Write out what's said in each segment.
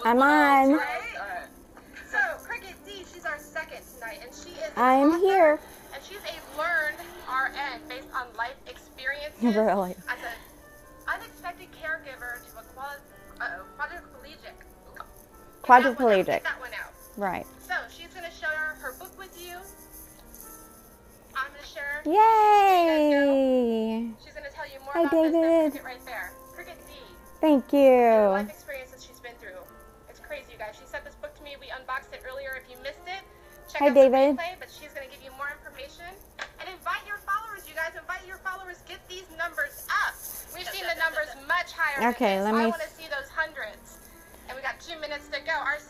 I'm on. So, Cricket D, she's our second tonight, and she is I'm here. And she's a learned RN based on life experiences. Really? As an unexpected caregiver to a quadriplegic. Quadriplegic. Get that one out. Right. So, she's going to share her book with you. I'm going to share. Yay! She's going to tell you more Hi, about David. this Cricket right there. Cricket D. Thank The you. life experiences she's been through. It's crazy, you guys. She sent this book to me. We unboxed it earlier. If you missed it, check Hi, out David. the replay. But she's going to give you more information. And invite your followers, you guys. Invite your followers. Get these numbers up. We've seen the numbers much higher Okay, than this. let me... I want to see those hundreds. And we got 2 minutes to go. Our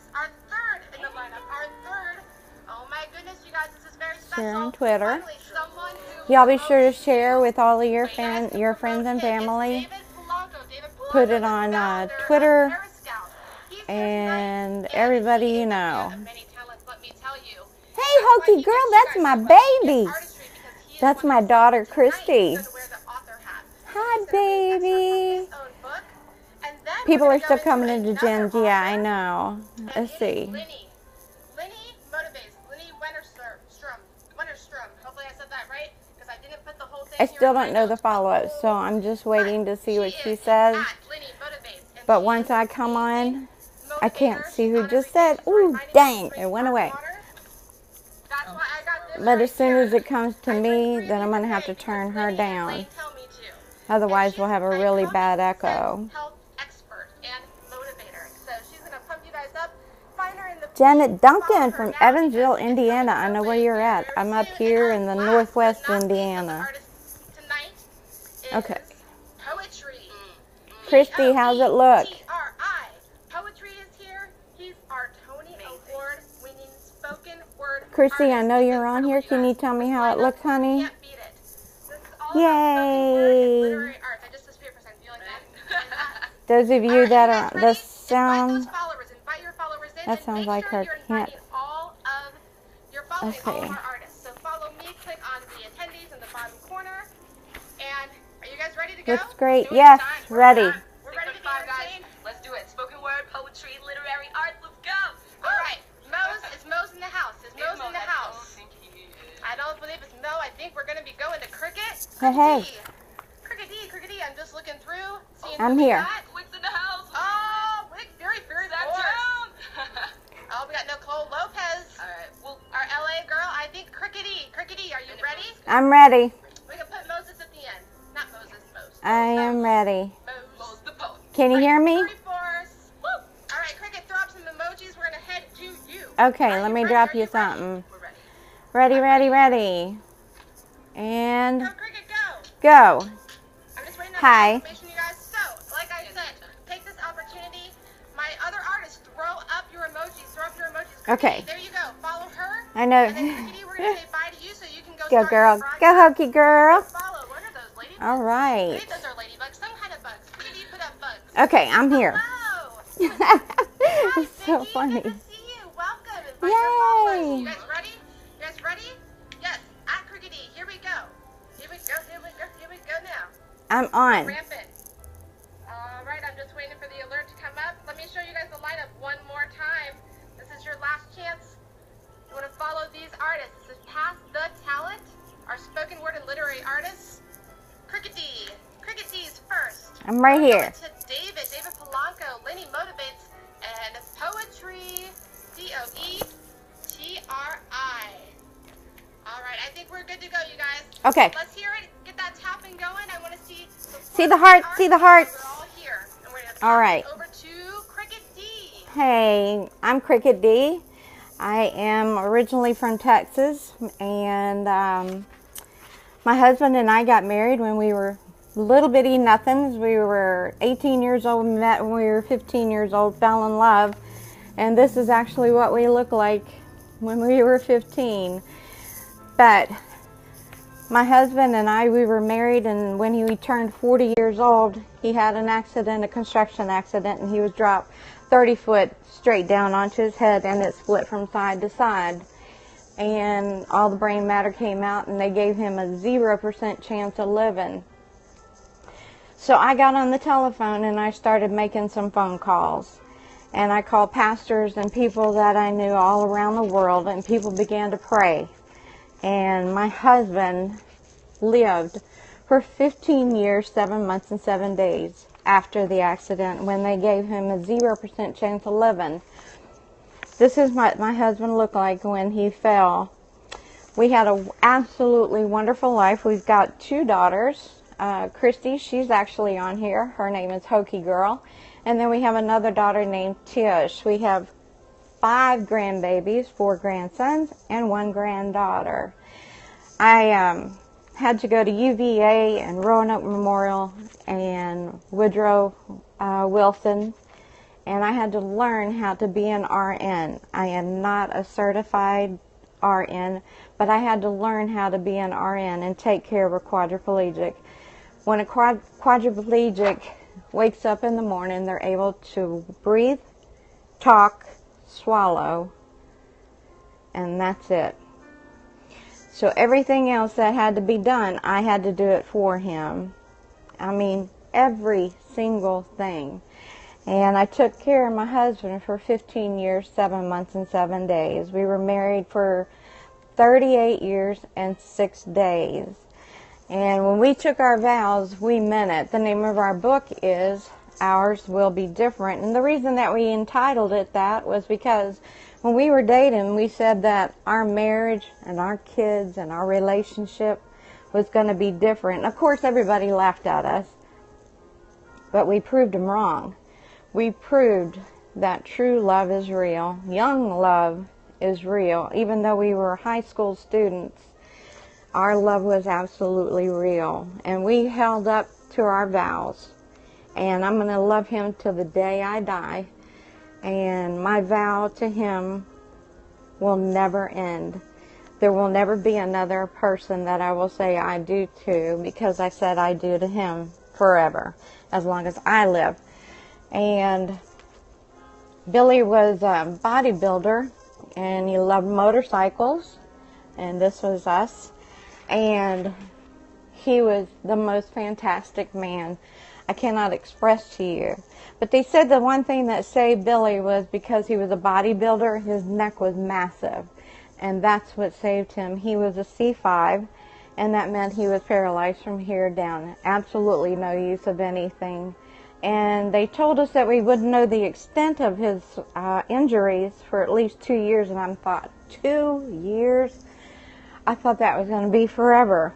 third in the lineup. Our third. Oh my goodness, you guys. This is very special. Share on Twitter. Finally, someone who Y'all be sure to share with all of your friends and family. Put it on Twitter and everybody you know. Hey, Hokey girl, that's my baby. That's my daughter, Christy. Hi, baby. People are still coming into gyms. Yeah, I know. Let's see. Lenny motivates. Lenny Wennerstrom. Hopefully I said that right, because I didn't put the whole thing I here. still don't know the follow-up, so I'm just waiting to see what she says. But once I come on, I can't see who just said. Ooh, dang, it went away. But as soon as it comes to me, then I'm going to have to turn her down. Otherwise, we'll have a really bad echo. Janet Duncan from Evansville, Indiana. I know where you're at. I'm up here in the northwest Indiana. Okay. Christy, how's it look? Poetry is here. He's our Tony Award winning spoken word. Christy, I know you're on here. Can you tell me how it looks, honey? Yay! Those of you that are the sound, that sounds like her cat. Let's see. So follow me, click on the attendees in the bottom corner. And are you guys ready to go? Looks great. Yes, ready. We're ready to be entertained. Let's do it. Spoken word, poetry, literary art. Let's go. All right. Is Mo's in the house? Is Mo's in the house? I don't believe it's Mo. I think we're going to be going to Cricket. Hey. Cricket D. I'm just looking through. I'm here. Wick's in the house. Oh, Wick, very Oh, we got Nicole Lopez. All right. Well, our LA girl. I think Cricket D, are you ready? I'm ready. We can put Moses at the end. Not Moses. I am ready. Moses the poet. Can you hear me? All right, Cricket, throw up some emojis. We're going to head to you. Okay, let me drop you something. Ready. And Go, Cricket, go. I'm just waiting on Hi. information, you guys. So, like I said, take this opportunity. My other artists, throw up your emojis. Okay. There you go. Follow her. I know. And then, Crickety, we're going to say bye to you so you can go Go, start girl. your Go, broadcast. Hokey girl. Follow. What are those, ladies? All right. Maybe those are ladybugs. Some kind of bugs. Crickety, put up bugs. Okay, I'm here. Hello. It's so Vicky, funny. Good to see you. Welcome. Invite your followers. Yay. You guys ready? Yes. At Crickety. Here we go. Here we go now. I'm on. Rampant. All right. I'm just waiting for the alert to come up. Let me show you guys the lineup one more time. This is your last chance. You want to follow these artists. This is Pass the Talent. Our spoken word and literary artists. Crickety. Crickety's first. I'm right here. To David Polanco, Lenny Motivates, and Poetry, Poetri. All right, I think we're good to go, you guys. Okay. Let's hear it. Get that tapping going. I want to see the hearts. See the hearts. We're all here. And we're gonna All right. over to Cricket D. Hey, I'm Cricket D. I am originally from Texas, and my husband and I got married when we were little bitty nothings. We were 18 years old, met when we were 15 years old, fell in love, and this is actually what we look like when we were 15. But my husband and I, we were married, and when he turned 40 years old, he had an accident, a construction accident, and he was dropped 30 foot straight down onto his head, and it split from side to side. And all the brain matter came out, and they gave him a 0% chance of living. So I got on the telephone, and I started making some phone calls. And I called pastors and people that I knew all around the world, and people began to pray. And my husband lived for 15 years, 7 months, and 7 days after the accident, when they gave him a 0% chance of living. This is what my husband looked like when he fell. We had an absolutely wonderful life. We've got 2 daughters. Christy, she's actually on here. Her name is Hokey Girl. And then we have another daughter named Tish. We have 5 grandbabies, 4 grandsons, and 1 granddaughter. I had to go to UVA and Roanoke Memorial and Woodrow Wilson, and I had to learn how to be an RN. I am not a certified RN, but I had to learn how to be an RN and take care of a quadriplegic. When a quadriplegic wakes up in the morning, they're able to breathe, talk, swallow, and that's it. So everything else that had to be done, I had to do it for him. I mean, every single thing. And I took care of my husband for 15 years, 7 months, and 7 days. We were married for 38 years and 6 days. And when we took our vows, we meant it. The name of our book is Ours Will Be Different. And the reason that we entitled it that was because when we were dating, we said that our marriage and our kids and our relationship was going to be different. Of course, everybody laughed at us, but we proved them wrong. We proved that true love is real. Young love is real. Even though we were high school students, our love was absolutely real. And we held up to our vows. And I'm going to love him till the day I die. And my vow to him will never end. There will never be another person that I will say I do to, because I said I do to him forever, as long as I live. And Billy was a bodybuilder, and he loved motorcycles, and this was us. And he was the most fantastic man. I cannot express to you. But they said the one thing that saved Billy was because he was a bodybuilder, his neck was massive. And that's what saved him. He was a C5, and that meant he was paralyzed from here down. Absolutely no use of anything. And they told us that we wouldn't know the extent of his injuries for at least 2 years. And I thought, 2 years? I thought that was going to be forever.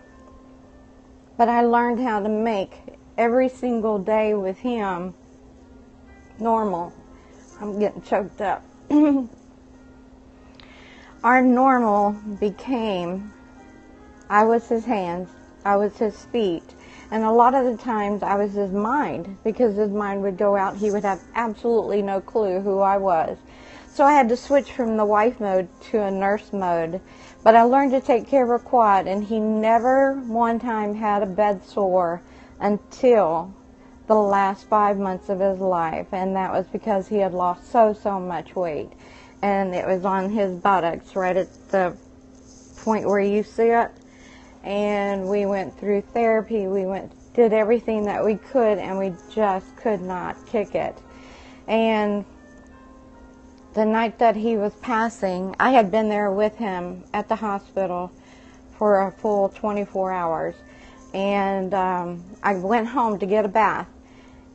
But I learned how to make every single day with him normal. I'm getting choked up. Our normal became, I was his hands, I was his feet, and a lot of the times I was his mind, because his mind would go out, he would have absolutely no clue who I was. So I had to switch from the wife mode to a nurse mode. But I learned to take care of a quad, and he never one time had a bed sore until the last 5 months of his life. And that was because he had lost so much weight. And it was on his buttocks, right at the point where you see it. And we went through therapy, did everything that we could, and we just could not kick it. And the night that he was passing, I had been there with him at the hospital for a full 24 hours. And I went home to get a bath.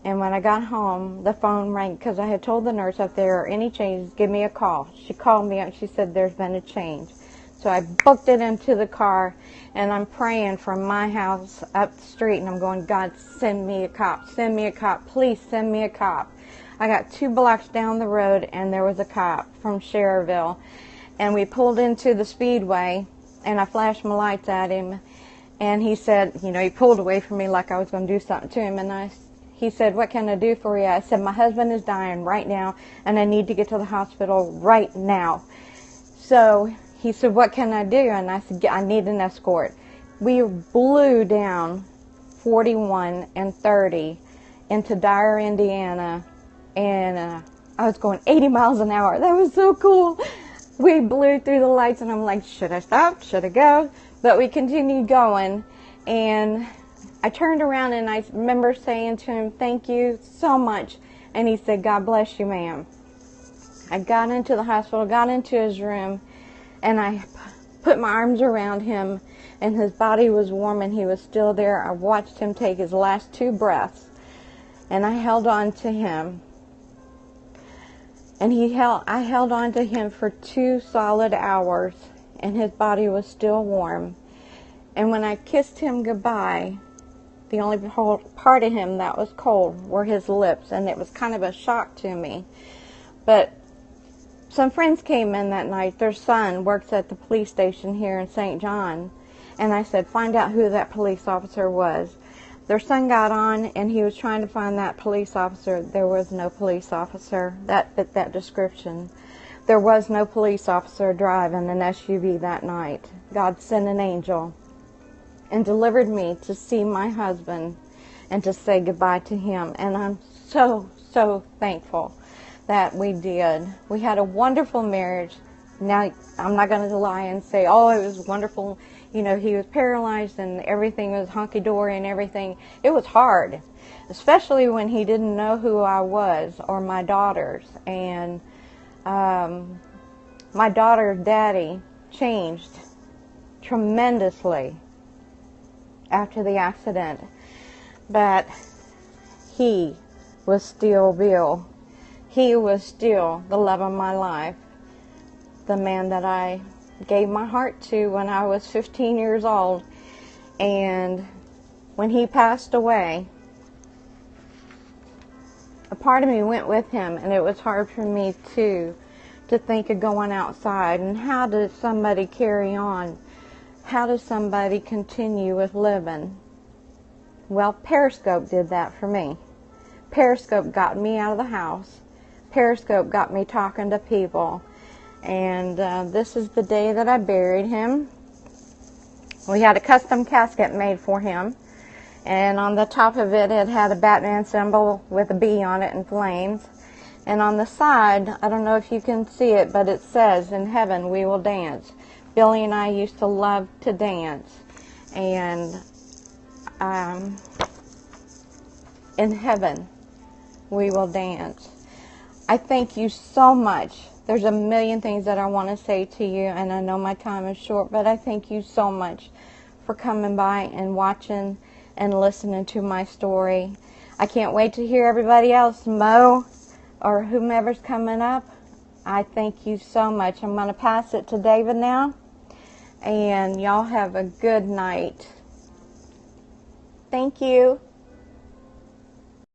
And when I got home, the phone rang, because I had told the nurse, if there are any changes, give me a call. She called me up. She said, there's been a change. So I booked it into the car, and I'm praying from my house up the street, and I'm going, God, send me a cop. Send me a cop. Please send me a cop. I got 2 blocks down the road, and there was a cop from Cherville. And we pulled into the speedway, and I flashed my lights at him. And he said, you know, he pulled away from me like I was going to do something to him. And he said, what can I do for you? I said, my husband is dying right now, and I need to get to the hospital right now. So he said, what can I do? And I said, I need an escort. We blew down 41 and 30 into Dyer, Indiana, and I was going 80 miles an hour. That was so cool. We blew through the lights, and I'm like, should I stop? Should I go? But we continued going, and I turned around, and I remember saying to him, thank you so much. And he said, God bless you, ma'am. I got into the hospital, got into his room, and I put my arms around him, and his body was warm and he was still there. I watched him take his last 2 breaths, and I held on to him. And I held on to him for 2 solid hours, and his body was still warm. And when I kissed him goodbye, the only part of him that was cold were his lips, and it was kind of a shock to me. But some friends came in that night. Their son works at the police station here in St. John, and I said, find out who that police officer was. Their son got on, and he was trying to find that police officer. There was no police officer that fit that description. There was no police officer driving an SUV that night. God sent an angel and delivered me to see my husband and to say goodbye to him. And I'm so, so thankful that we did. We had a wonderful marriage. Now, I'm not going to lie and say, oh, it was wonderful. You know, he was paralyzed and everything was hunky-dory and everything. It was hard, especially when he didn't know who I was or my daughters. And my daughter's daddy changed tremendously after the accident. But he was still Bill. He was still the love of my life. The man that I gave my heart to when I was 15 years old. And when he passed away, a part of me went with him, and it was hard for me to think of going outside. And how does somebody carry on? How does somebody continue with living? Well, Periscope did that for me. Periscope got me out of the house. Periscope got me talking to people. And this is the day that I buried him. We had a custom casket made for him, and on the top of it, it had a Batman symbol with a bee on it and flames. And on the side, I don't know if you can see it, but it says, "In heaven we will dance." Billy and I used to love to dance, and in heaven we will dance. I thank you so much. There's a million things that I want to say to you, and I know my time is short, but I thank you so much for coming by and watching and listening to my story. I can't wait to hear everybody else, Mo or whomever's coming up. I thank you so much. I'm going to pass it to David now, and y'all have a good night. Thank you.